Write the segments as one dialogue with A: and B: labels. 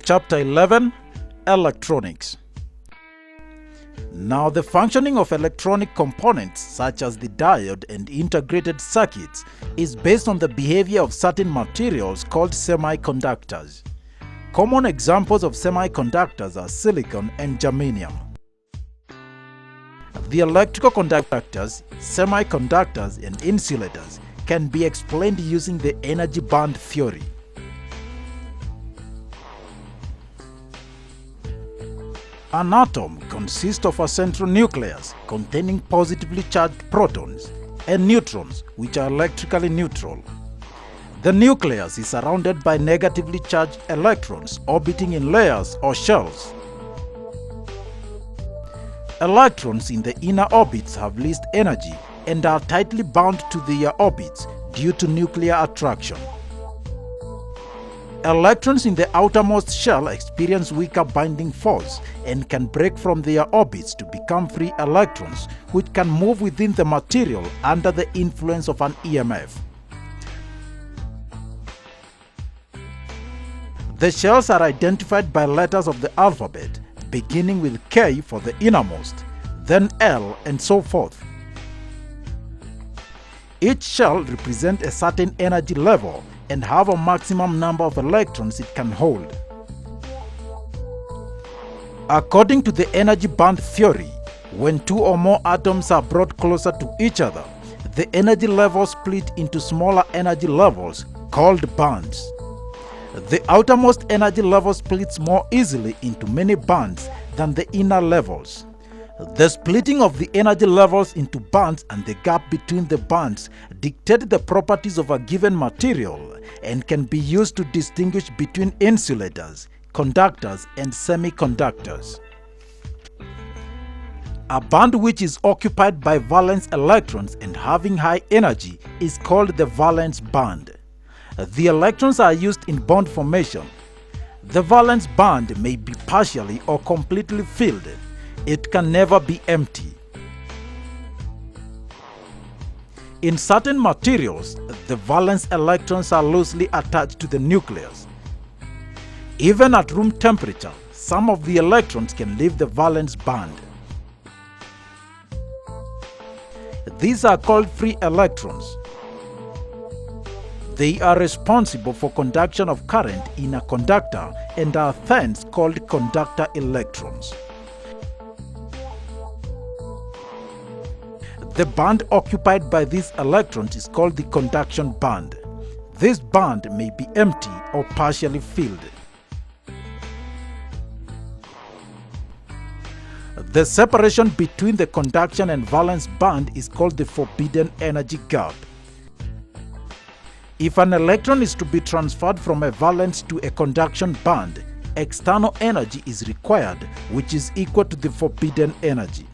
A: Chapter 11 Electronics. Now, the functioning of electronic components such as the diode and integrated circuits is based on the behavior of certain materials called semiconductors. Common examples of semiconductors are silicon and germanium. The electrical conductors, semiconductors, and insulators can be explained using the energy band theory. An atom consists of a central nucleus containing positively charged protons and neutrons, which are electrically neutral. The nucleus is surrounded by negatively charged electrons orbiting in layers or shells. Electrons in the inner orbits have least energy and are tightly bound to their orbits due to nuclear attraction. Electrons in the outermost shell experience weaker binding force and can break from their orbits to become free electrons, which can move within the material under the influence of an EMF. The shells are identified by letters of the alphabet, beginning with K for the innermost, then L, and so forth. Each shell represents a certain energy level and have a maximum number of electrons it can hold. According to the energy band theory, when two or more atoms are brought closer to each other, the energy levels split into smaller energy levels called bands. The outermost energy level splits more easily into many bands than the inner levels. The splitting of the energy levels into bands and the gap between the bands dictate the properties of a given material and can be used to distinguish between insulators, conductors, and semiconductors. A band which is occupied by valence electrons and having high energy is called the valence band. The electrons are used in bond formation. The valence band may be partially or completely filled. It can never be empty. In certain materials, the valence electrons are loosely attached to the nucleus. Even at room temperature, some of the electrons can leave the valence band. These are called free electrons. They are responsible for conduction of current in a conductor and are hence called conductor electrons. The band occupied by these electrons is called the conduction band. This band may be empty or partially filled. The separation between the conduction and valence band is called the forbidden energy gap. If an electron is to be transferred from a valence to a conduction band, external energy is required, which is equal to the forbidden energy.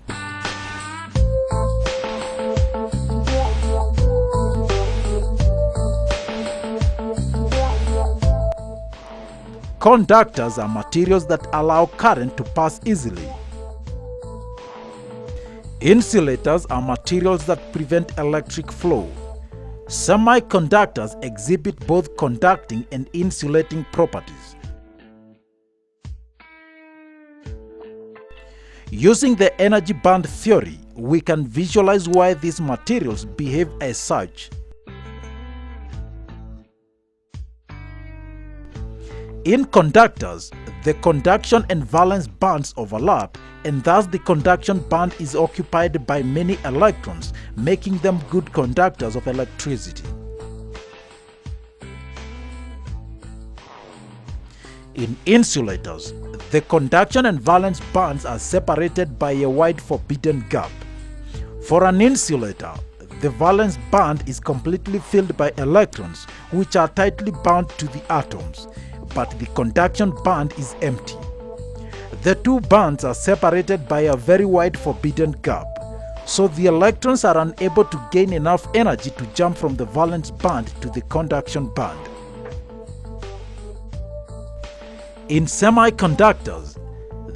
A: Conductors are materials that allow current to pass easily. Insulators are materials that prevent electric flow. Semiconductors exhibit both conducting and insulating properties. Using the energy band theory, we can visualize why these materials behave as such. In conductors, the conduction and valence bands overlap, and thus the conduction band is occupied by many electrons, making them good conductors of electricity. In insulators, the conduction and valence bands are separated by a wide forbidden gap. For an insulator, the valence band is completely filled by electrons, which are tightly bound to the atoms, but the conduction band is empty. The two bands are separated by a very wide forbidden gap, so the electrons are unable to gain enough energy to jump from the valence band to the conduction band. In semiconductors,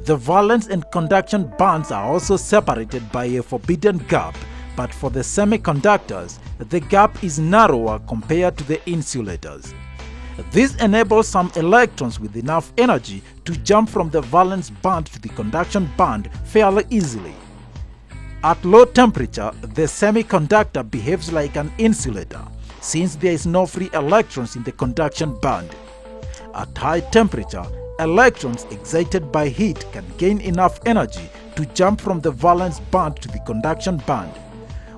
A: the valence and conduction bands are also separated by a forbidden gap, but for the semiconductors, the gap is narrower compared to the insulators. This enables some electrons with enough energy to jump from the valence band to the conduction band fairly easily. At low temperature, the semiconductor behaves like an insulator, since there is no free electrons in the conduction band. At high temperature, electrons excited by heat can gain enough energy to jump from the valence band to the conduction band.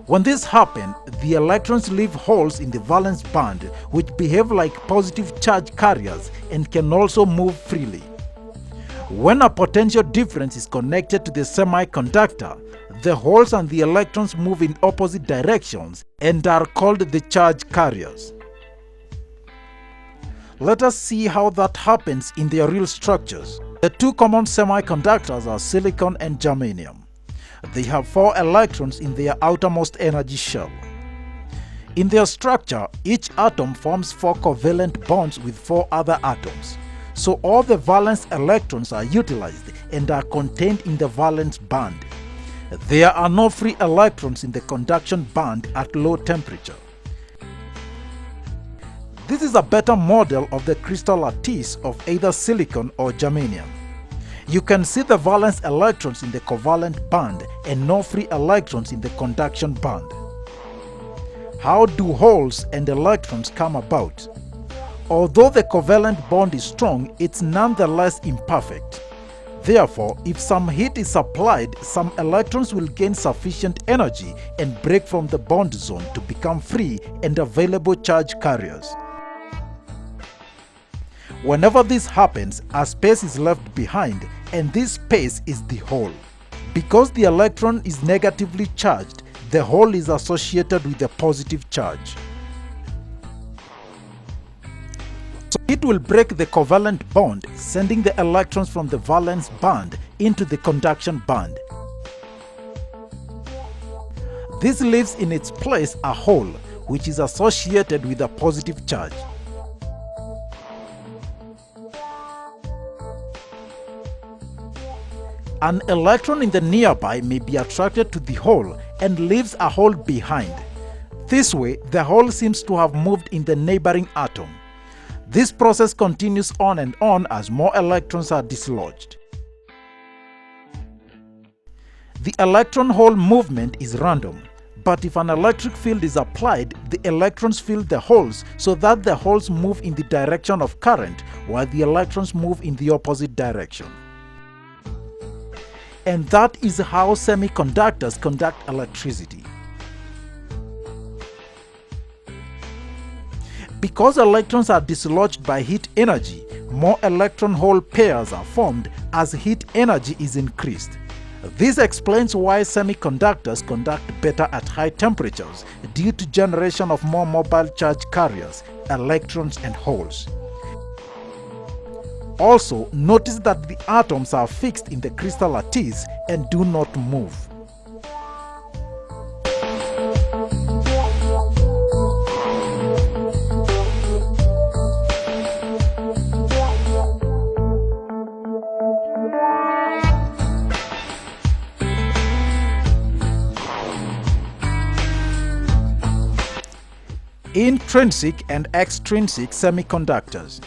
A: When this happens, the electrons leave holes in the valence band which behave like positive charge carriers and can also move freely. When a potential difference is connected to the semiconductor, the holes and the electrons move in opposite directions and are called the charge carriers. Let us see how that happens in their real structures. The two common semiconductors are silicon and germanium. They have 4 electrons in their outermost energy shell. In their structure, each atom forms 4 covalent bonds with 4 other atoms. So all the valence electrons are utilized and are contained in the valence band. There are no free electrons in the conduction band at low temperature. This is a better model of the crystal lattice of either silicon or germanium. You can see the valence electrons in the covalent band and no free electrons in the conduction band. How do holes and electrons come about? Although the covalent bond is strong, it's nonetheless imperfect. Therefore, if some heat is applied, some electrons will gain sufficient energy and break from the bond zone to become free and available charge carriers. Whenever this happens, a space is left behind, and this space is the hole. Because the electron is negatively charged, the hole is associated with a positive charge. So it will break the covalent bond, sending the electrons from the valence band into the conduction band. This leaves in its place a hole, which is associated with a positive charge. An electron in the nearby may be attracted to the hole and leaves a hole behind. This way, the hole seems to have moved in the neighboring atom. This process continues on and on as more electrons are dislodged. The electron-hole movement is random, but if an electric field is applied, the electrons fill the holes so that the holes move in the direction of current while the electrons move in the opposite direction. And that is how semiconductors conduct electricity. Because electrons are dislodged by heat energy, more electron-hole pairs are formed as heat energy is increased. This explains why semiconductors conduct better at high temperatures due to generation of more mobile charge carriers, electrons and holes. Also, notice that the atoms are fixed in the crystal lattice and do not move. Intrinsic and extrinsic semiconductors.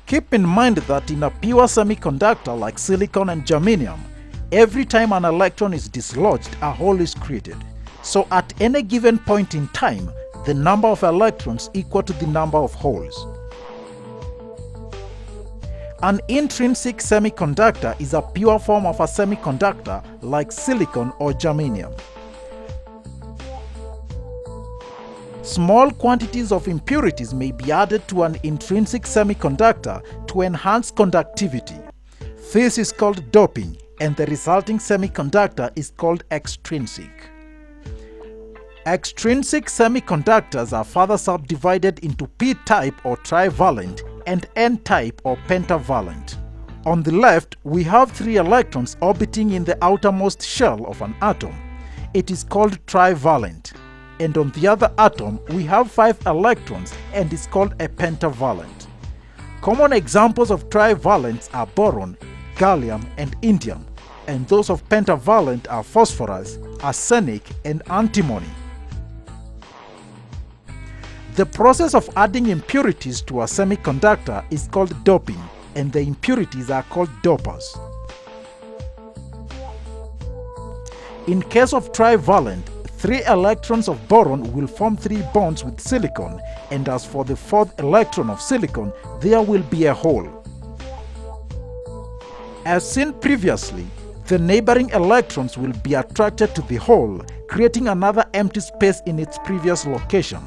A: Keep in mind that in a pure semiconductor like silicon and germanium, every time an electron is dislodged, a hole is created. So at any given point in time, the number of electrons equal to the number of holes. An intrinsic semiconductor is a pure form of a semiconductor like silicon or germanium. Small quantities of impurities may be added to an intrinsic semiconductor to enhance conductivity. This is called doping, and the resulting semiconductor is called extrinsic. Extrinsic semiconductors are further subdivided into p-type or trivalent and n-type or pentavalent. On the left, we have 3 electrons orbiting in the outermost shell of an atom. It is called trivalent. And on the other atom, we have 5 electrons and is called a pentavalent. Common examples of trivalents are boron, gallium, and indium, and those of pentavalent are phosphorus, arsenic, and antimony. The process of adding impurities to a semiconductor is called doping, and the impurities are called dopers. In case of trivalent, 3 electrons of boron will form 3 bonds with silicon, and as for the 4th electron of silicon, there will be a hole. As seen previously, the neighboring electrons will be attracted to the hole, creating another empty space in its previous location.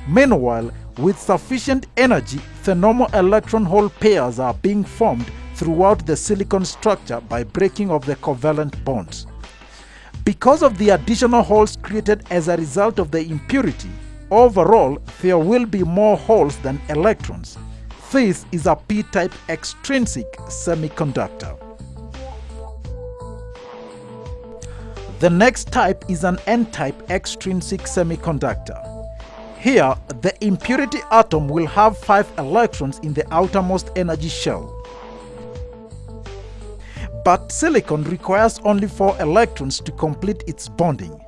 A: Meanwhile, with sufficient energy, the normal electron-hole pairs are being formed throughout the silicon structure by breaking of the covalent bonds. Because of the additional holes created as a result of the impurity, overall there will be more holes than electrons. This is a p-type extrinsic semiconductor. The next type is an n-type extrinsic semiconductor. Here, the impurity atom will have 5 electrons in the outermost energy shell. But silicon requires only 4 electrons to complete its bonding.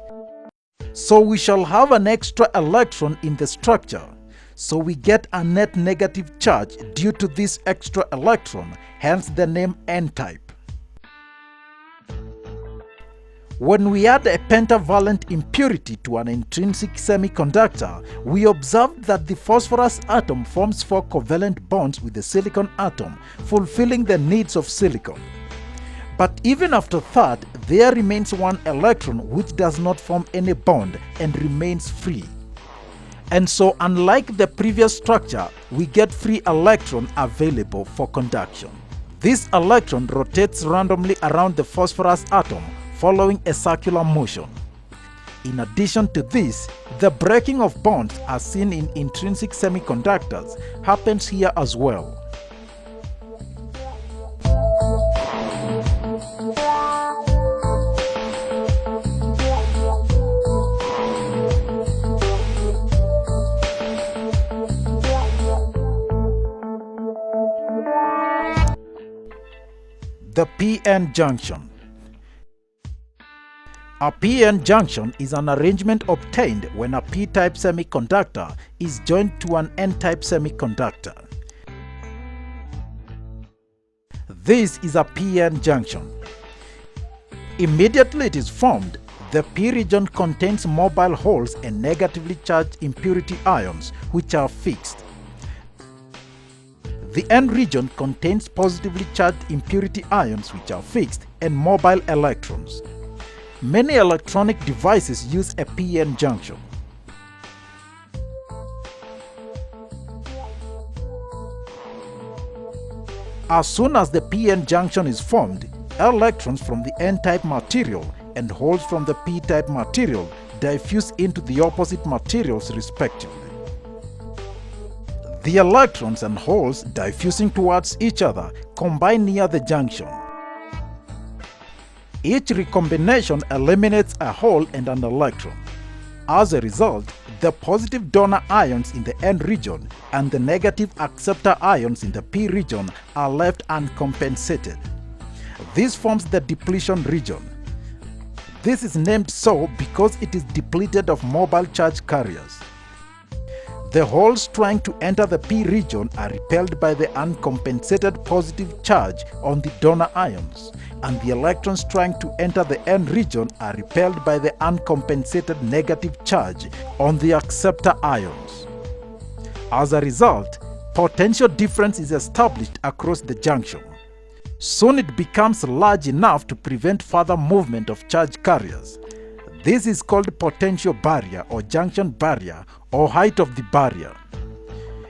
A: So we shall have an extra electron in the structure. So we get a net negative charge due to this extra electron, hence the name n-type. When we add a pentavalent impurity to an intrinsic semiconductor, we observe that the phosphorus atom forms 4 covalent bonds with the silicon atom, fulfilling the needs of silicon. But even after that, there remains 1 electron which does not form any bond and remains free. And so, unlike the previous structure, we get free electron available for conduction. This electron rotates randomly around the phosphorus atom, following a circular motion. In addition to this, the breaking of bonds as seen in intrinsic semiconductors happens here as well. The p-n junction. A p-n junction is an arrangement obtained when a p-type semiconductor is joined to an n-type semiconductor. This is a p-n junction. Immediately it is formed, the p region contains mobile holes and negatively charged impurity ions, which are fixed. The n region contains positively charged impurity ions, which are fixed, and mobile electrons. Many electronic devices use a p-n junction. As soon as the p-n junction is formed, electrons from the n-type material and holes from the p-type material diffuse into the opposite materials respectively. The electrons and holes diffusing towards each other combine near the junction. Each recombination eliminates a hole and an electron. As a result, the positive donor ions in the n region and the negative acceptor ions in the p region are left uncompensated. This forms the depletion region. This is named so because it is depleted of mobile charge carriers. The holes trying to enter the p region are repelled by the uncompensated positive charge on the donor ions, and the electrons trying to enter the n region are repelled by the uncompensated negative charge on the acceptor ions. As a result, potential difference is established across the junction. Soon it becomes large enough to prevent further movement of charge carriers. This is called potential barrier or junction barrier or height of the barrier.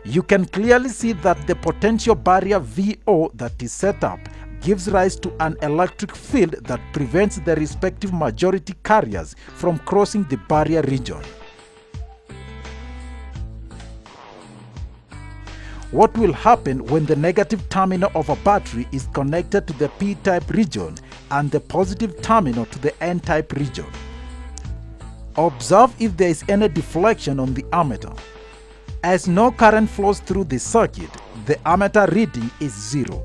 A: You can clearly see that the potential barrier VO that is set up gives rise to an electric field that prevents the respective majority carriers from crossing the barrier region. What will happen when the negative terminal of a battery is connected to the p-type region and the positive terminal to the n-type region? Observe if there is any deflection on the ammeter. As no current flows through the circuit, the ammeter reading is 0.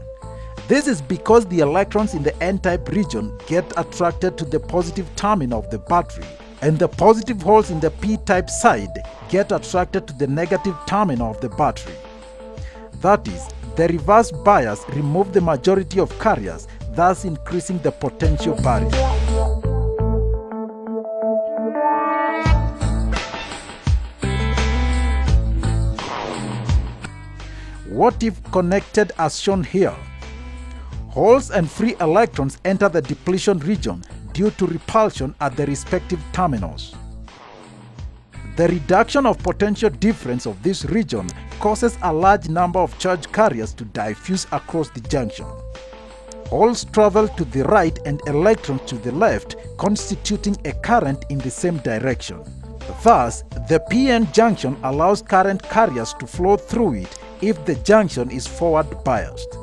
A: This is because the electrons in the n-type region get attracted to the positive terminal of the battery, and the positive holes in the p-type side get attracted to the negative terminal of the battery. That is, the reverse bias removes the majority of carriers, thus increasing the potential barrier. What if connected as shown here? Holes and free electrons enter the depletion region due to repulsion at the respective terminals. The reduction of potential difference of this region causes a large number of charge carriers to diffuse across the junction. Holes travel to the right and electrons to the left, constituting a current in the same direction. Thus, the p-n junction allows current carriers to flow through it if the junction is forward biased.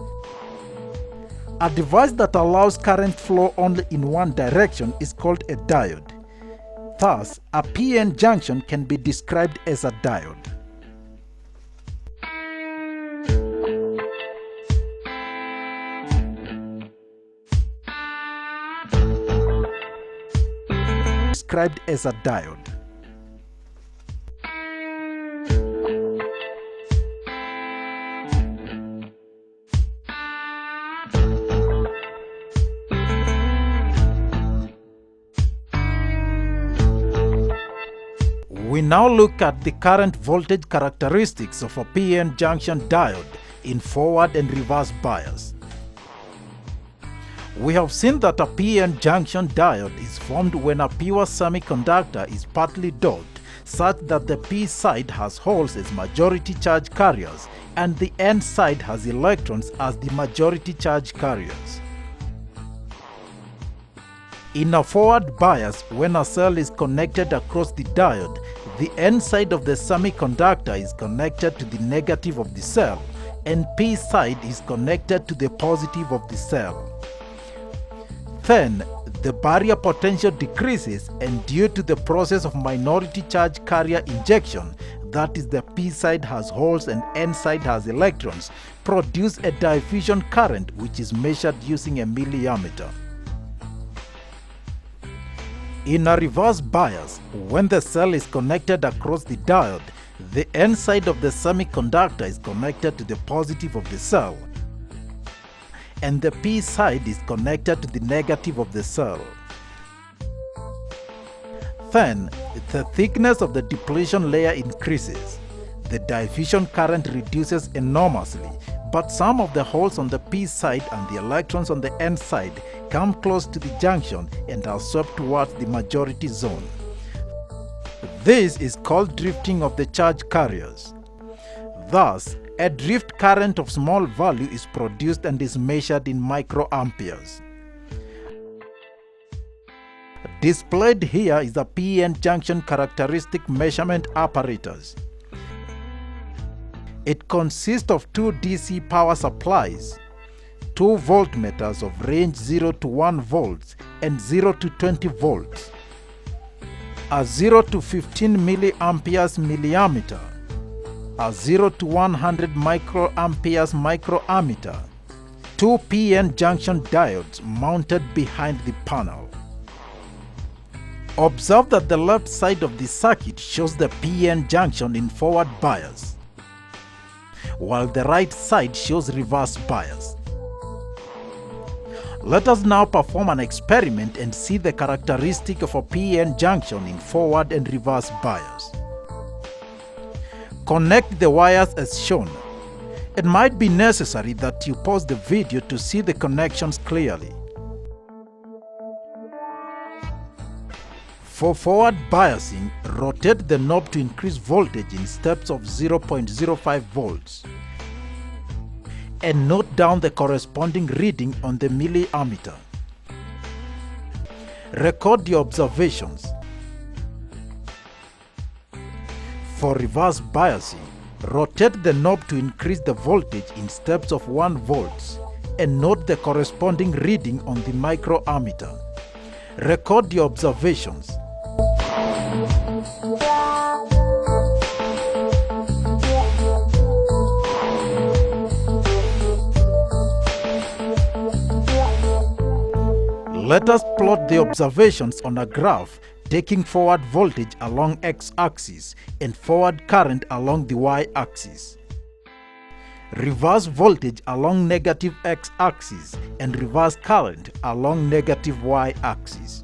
A: A device that allows current flow only in one direction is called a diode. Thus, a p-n junction can be described as a diode. Described as a diode. We now look at the current voltage characteristics of a p-n junction diode in forward and reverse bias. We have seen that a p-n junction diode is formed when a pure semiconductor is partly doped such that the p side has holes as majority charge carriers and the n side has electrons as the majority charge carriers. In a forward bias, when a cell is connected across the diode, the n side of the semiconductor is connected to the negative of the cell and p side is connected to the positive of the cell. Then, the barrier potential decreases, and due to the process of minority charge carrier injection, that is, the p side has holes and n side has electrons, produce a diffusion current which is measured using a milliammeter. In a reverse bias, when the cell is connected across the diode, the n side of the semiconductor is connected to the positive of the cell, and the p side is connected to the negative of the cell. Then, the thickness of the depletion layer increases. The diffusion current reduces enormously, but some of the holes on the p side and the electrons on the n side come close to the junction and are swept towards the majority zone. This is called drifting of the charge carriers. Thus, a drift current of small value is produced and is measured in microamperes. Displayed here is a p-n junction characteristic measurement apparatus. It consists of two DC power supplies, two voltmeters of range 0 to 1 volts and 0 to 20 volts, a 0 to 15 milliamperes milliammeter, a 0 to 100 microamperes microammeter, two p-n junction diodes mounted behind the panel. Observe that the left side of the circuit shows the p-n junction in forward bias, while the right side shows reverse bias. Let us now perform an experiment and see the characteristic of a p-n junction in forward and reverse bias. Connect the wires as shown. It might be necessary that you pause the video to see the connections clearly. For forward biasing, rotate the knob to increase voltage in steps of 0.05 volts. And note down the corresponding reading on the milliammeter. Record your observations. For reverse biasing, rotate the knob to increase the voltage in steps of 1 volts and note the corresponding reading on the microammeter. Record your observations. Let us plot the observations on a graph taking forward voltage along x-axis and forward current along the y-axis. Reverse voltage along negative x-axis and reverse current along negative y-axis.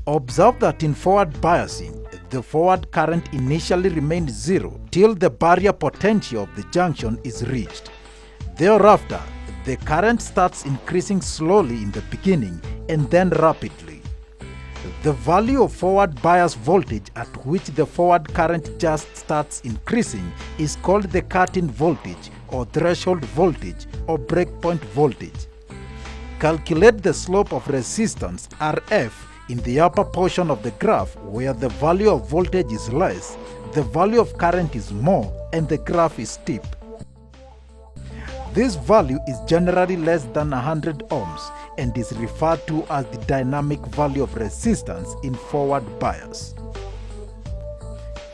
A: Observe that in forward biasing, the forward current initially remains zero till the barrier potential of the junction is reached. Thereafter, the current starts increasing slowly in the beginning and then rapidly. The value of forward bias voltage at which the forward current just starts increasing is called the cut-in voltage or threshold voltage or breakpoint voltage. Calculate the slope of resistance Rf in the upper portion of the graph where the value of voltage is less, the value of current is more, and the graph is steep. This value is generally less than 100 ohms and is referred to as the dynamic value of resistance in forward bias.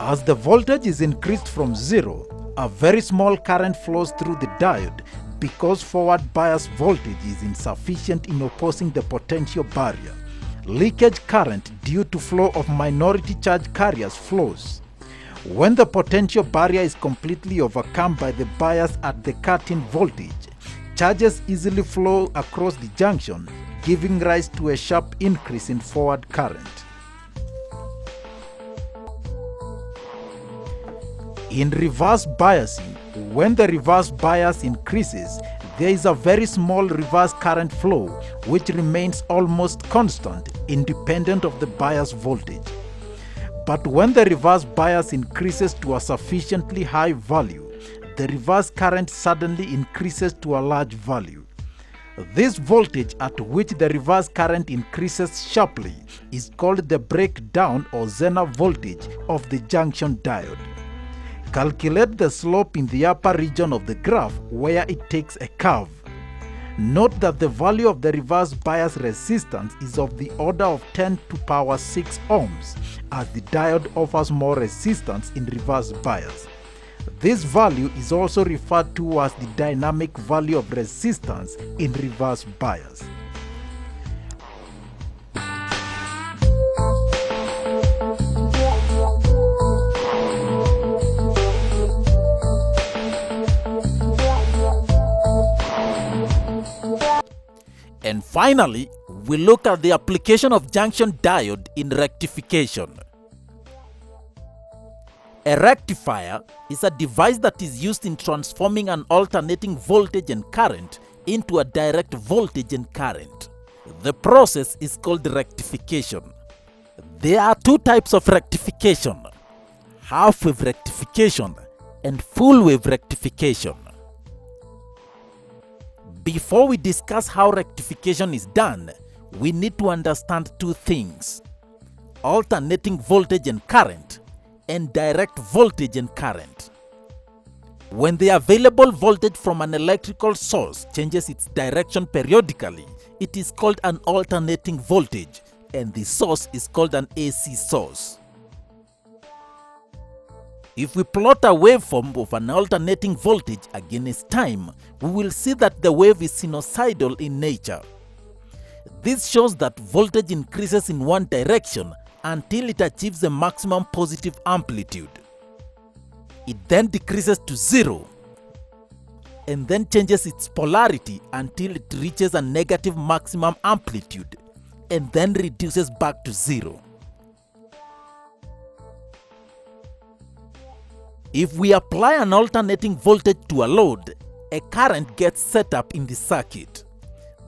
A: As the voltage is increased from zero, a very small current flows through the diode because forward bias voltage is insufficient in opposing the potential barrier. Leakage current due to flow of minority charge carriers flows. When the potential barrier is completely overcome by the bias at the cut-in voltage, charges easily flow across the junction, giving rise to a sharp increase in forward current. In reverse biasing, when the reverse bias increases, there is a very small reverse current flow which remains almost constant, independent of the bias voltage. But when the reverse bias increases to a sufficiently high value, the reverse current suddenly increases to a large value. This voltage at which the reverse current increases sharply is called the breakdown or Zener voltage of the junction diode. Calculate the slope in the upper region of the graph where it takes a curve. Note that the value of the reverse bias resistance is of the order of 10 to power 6 ohms, as the diode offers more resistance in reverse bias. This value is also referred to as the dynamic value of resistance in reverse bias. And finally, we look at the application of junction diode in rectification. A rectifier is a device that is used in transforming an alternating voltage and current into a direct voltage and current. The process is called rectification. There are two types of rectification: half-wave rectification and full-wave rectification. Before we discuss how rectification is done, we need to understand two things: alternating voltage and current, and direct voltage and current. When the available voltage from an electrical source changes its direction periodically, it is called an alternating voltage, and the source is called an AC source. If we plot a waveform of an alternating voltage against time, we will see that the wave is sinusoidal in nature. This shows that voltage increases in one direction until it achieves the maximum positive amplitude. It then decreases to zero and then changes its polarity until it reaches a negative maximum amplitude and then reduces back to zero. If we apply an alternating voltage to a load, a current gets set up in the circuit.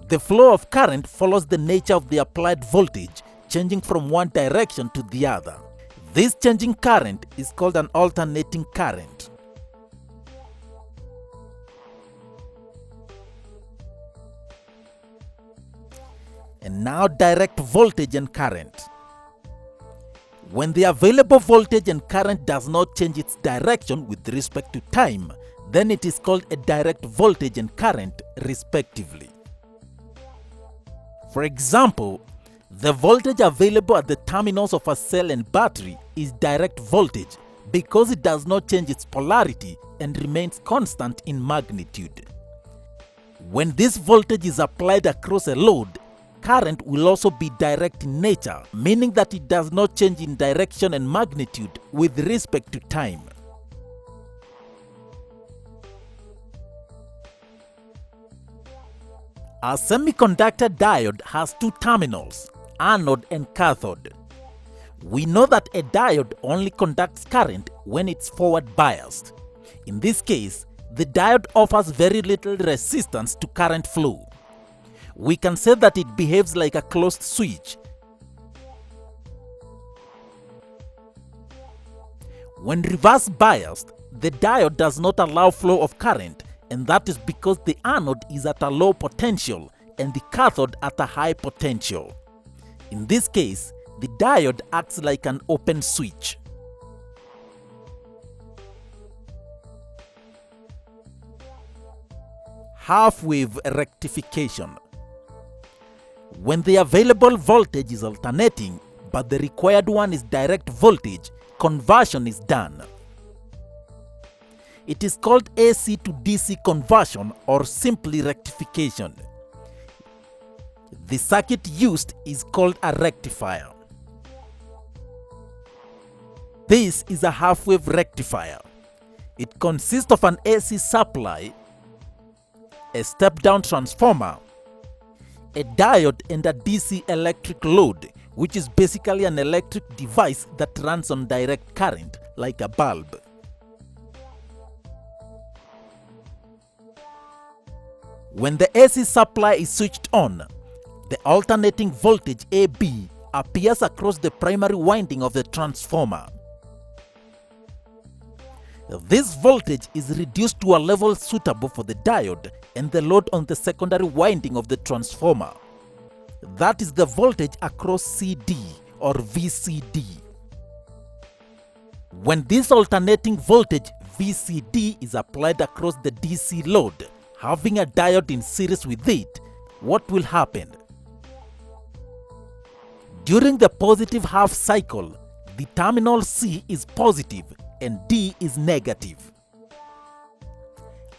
A: The flow of current follows the nature of the applied voltage, changing from one direction to the other. This changing current is called an alternating current. And now direct voltage and current. When the available voltage and current does not change its direction with respect to time, then it is called a direct voltage and current respectively. For example, the voltage available at the terminals of a cell and battery is direct voltage because it does not change its polarity and remains constant in magnitude. When this voltage is applied across a load, current will also be direct in nature, meaning that it does not change in direction and magnitude with respect to time. A semiconductor diode has two terminals, anode and cathode. We know that a diode only conducts current when it's forward biased. In this case, the diode offers very little resistance to current flow. We can say that it behaves like a closed switch. When reverse biased, the diode does not allow flow of current, and that is because the anode is at a low potential and the cathode at a high potential. In this case, the diode acts like an open switch. Half-wave rectification. When the available voltage is alternating, but the required one is direct voltage, conversion is done. It is called AC to DC conversion or simply rectification. The circuit used is called a rectifier. This is a half-wave rectifier. It consists of an AC supply, a step-down transformer, a diode, and a DC electric load, which is basically an electric device that runs on direct current, like a bulb. When the AC supply is switched on, the alternating voltage AB appears across the primary winding of the transformer. This voltage is reduced to a level suitable for the diode and the load on the secondary winding of the transformer. That is the voltage across CD or VCD. When this alternating voltage VCD is applied across the DC load, having a diode in series with it, what will happen? During the positive half cycle, the terminal C is positive and D is negative.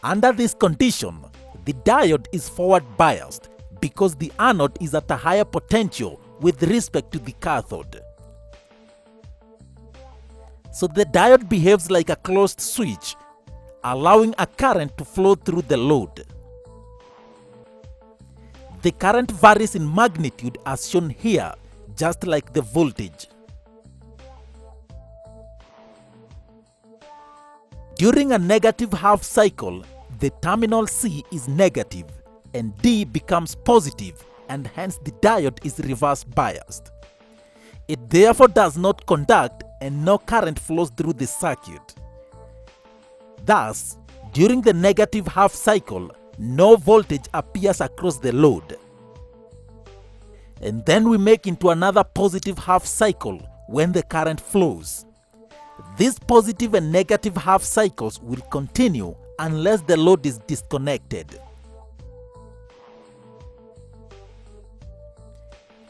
A: Under this condition, the diode is forward biased because the anode is at a higher potential with respect to the cathode. So the diode behaves like a closed switch, allowing a current to flow through the load. The current varies in magnitude as shown here, just like the voltage. During a negative half cycle, the terminal C is negative and D becomes positive, and hence the diode is reverse biased. It therefore does not conduct and no current flows through the circuit. Thus, during the negative half cycle, no voltage appears across the load. And then we make into another positive half cycle when the current flows. These positive and negative half cycles will continue unless the load is disconnected.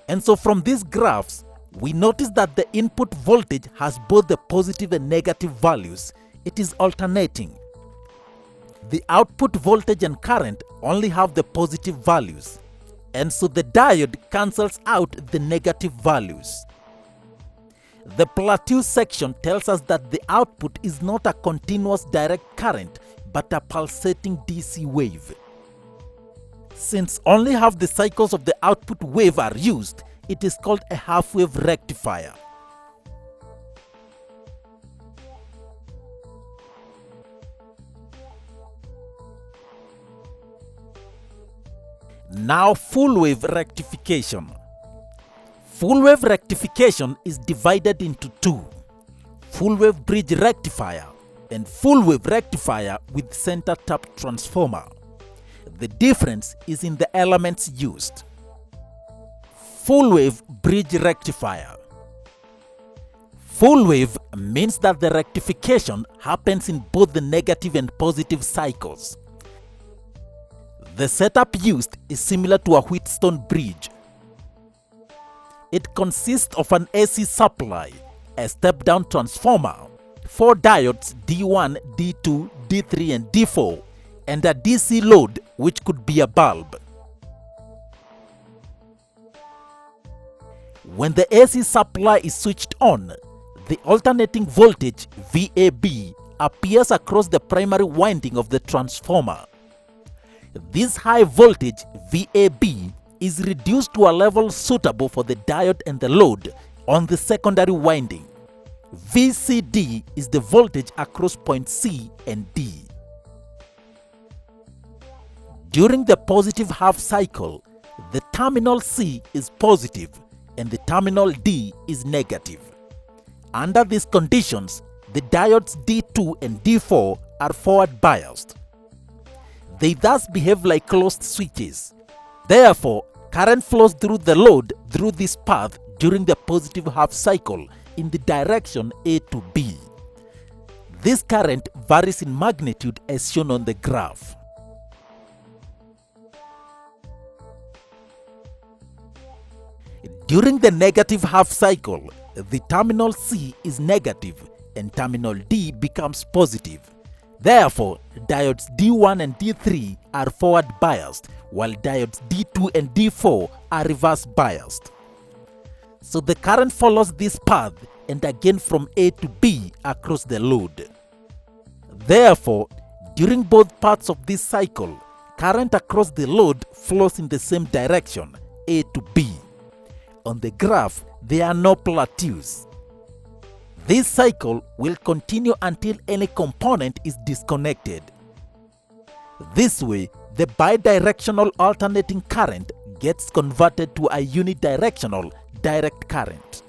A: And so from these graphs, we notice that the input voltage has both the positive and negative values. It is alternating. The output voltage and current only have the positive values, and so the diode cancels out the negative values. The plateau section tells us that the output is not a continuous direct current but a pulsating DC wave. Since only half the cycles of the output wave are used, it is called a half-wave rectifier. Now full-wave rectification. Full-wave rectification is divided into two: full-wave bridge rectifier and full-wave rectifier with center-tapped transformer. The difference is in the elements used. Full-wave bridge rectifier. Full-wave means that the rectification happens in both the negative and positive cycles. The setup used is similar to a Wheatstone bridge. It consists of an AC supply, a step-down transformer, 4 diodes D1, D2, D3 and D4, and a DC load which could be a bulb. When the AC supply is switched on, the alternating voltage VAB appears across the primary winding of the transformer. This high voltage VAB is reduced to a level suitable for the diode and the load on the secondary winding. VCD is the voltage across point C and D. During the positive half cycle, the terminal C is positive and the terminal D is negative. Under these conditions, the diodes D2 and D4 are forward biased. They thus behave like closed switches. Therefore, current flows through the load through this path during the positive half cycle in the direction A to B. This current varies in magnitude as shown on the graph. During the negative half cycle, the terminal C is negative and terminal D becomes positive. Therefore, diodes D1 and D3 are forward biased, while diodes D2 and D4 are reverse biased. So the current follows this path and again from A to B across the load. Therefore, during both parts of this cycle, current across the load flows in the same direction, A to B. On the graph, there are no plateaus. This cycle will continue until any component is disconnected. This way, the bidirectional alternating current gets converted to a unidirectional direct current.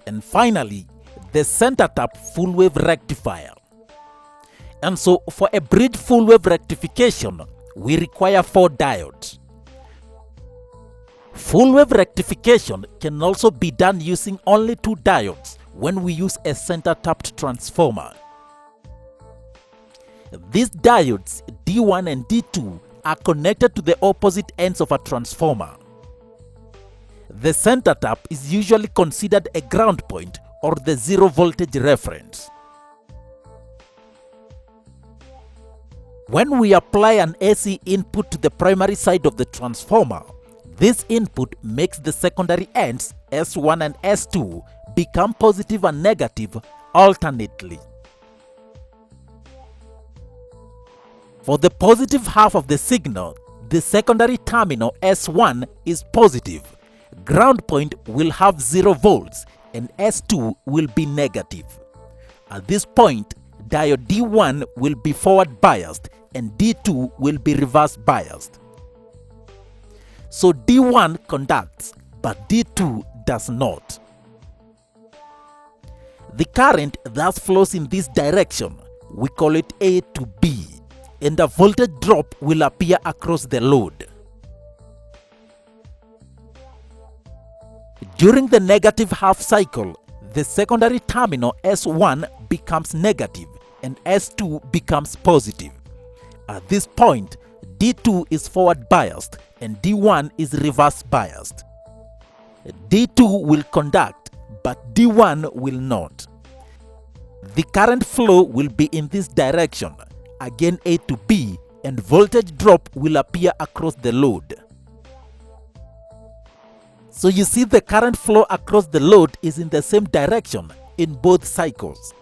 A: And finally, the center tap full wave rectifier. And so for a bridge full wave rectification, we require 4 diodes. Full wave rectification can also be done using only 2 diodes when we use a center tapped transformer. These diodes D1 and D2 are connected to the opposite ends of a transformer. The center tap is usually considered a ground point or the zero voltage reference. When we apply an AC input to the primary side of the transformer, this input makes the secondary ends S1 and S2 become positive and negative alternately. For the positive half of the signal, the secondary terminal S1 is positive. Ground point will have 0 volts and S2 will be negative. At this point, diode D1 will be forward biased and D2 will be reverse biased. So D1 conducts, but D2 does not. The current thus flows in this direction. We call it A to B, and a voltage drop will appear across the load. During the negative half cycle, the secondary terminal S1 becomes negative and S2 becomes positive. At this point, D2 is forward biased and D1 is reverse biased. D2 will conduct, but D1 will not. The current flow will be in this direction, again A to B, and voltage drop will appear across the load. So you see the current flow across the load is in the same direction in both cycles.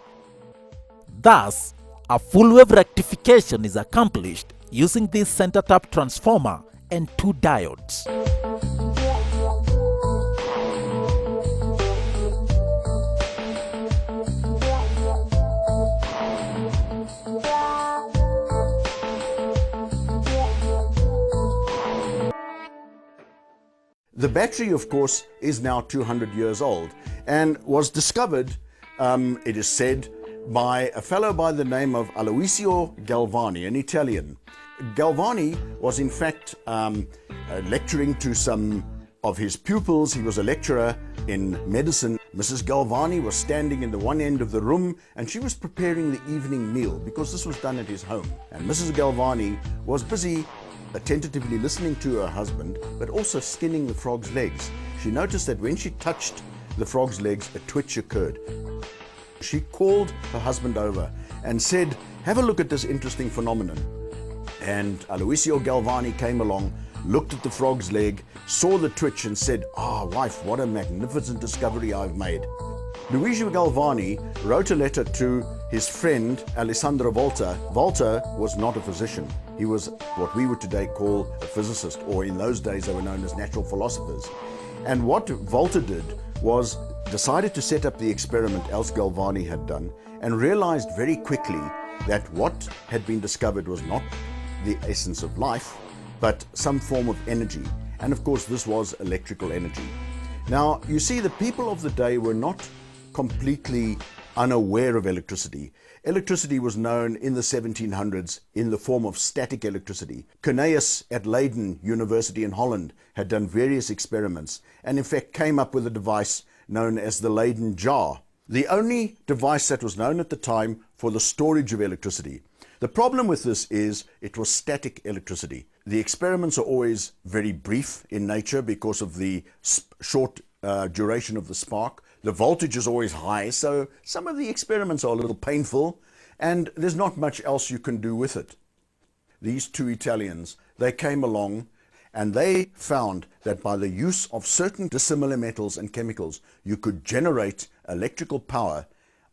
A: Thus, a full wave rectification is accomplished using this center tap transformer and 2 diodes.
B: The battery, of course, is now 200 years old and was discovered, it is said, by a fellow by the name of Aloisio Galvani, an Italian. Galvani was in fact lecturing to some of his pupils. He was a lecturer in medicine. Mrs. Galvani was standing in the one end of the room and she was preparing the evening meal because this was done at his home. And Mrs. Galvani was busy attentively listening to her husband, but also skinning the frog's legs. she noticed that when she touched the frog's legs, a twitch occurred. She called her husband over and said, have a look at this interesting phenomenon. And Aloisio Galvani came along, looked at the frog's leg, saw the twitch and said, wife, what a magnificent discovery I've made. Luigi Galvani wrote a letter to his friend Alessandro Volta. Volta was not a physician. He was what we would today call a physicist, or in those days they were known as natural philosophers. And what Volta did was decided to set up the experiment Els Galvani had done, and realized very quickly that what had been discovered was not the essence of life, but some form of energy. And of course, this was electrical energy. Now, you see, the people of the day were not completely unaware of electricity. Electricity was known in the 1700s in the form of static electricity. Cornelius at Leiden University in Holland had done various experiments and in fact came up with a device known as the Leyden jar, the only device that was known at the time for the storage of electricity. The problem with this is it was static electricity. The experiments are always very brief in nature because of the short duration of the spark. The voltage is always high, so some of the experiments are a little painful, and there's not much else you can do with it. These two Italians, they came along and they found that by the use of certain dissimilar metals and chemicals, you could generate electrical power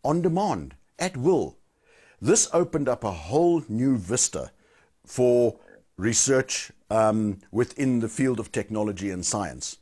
B: on demand, at will. This opened up a whole new vista for research within the field of technology and science.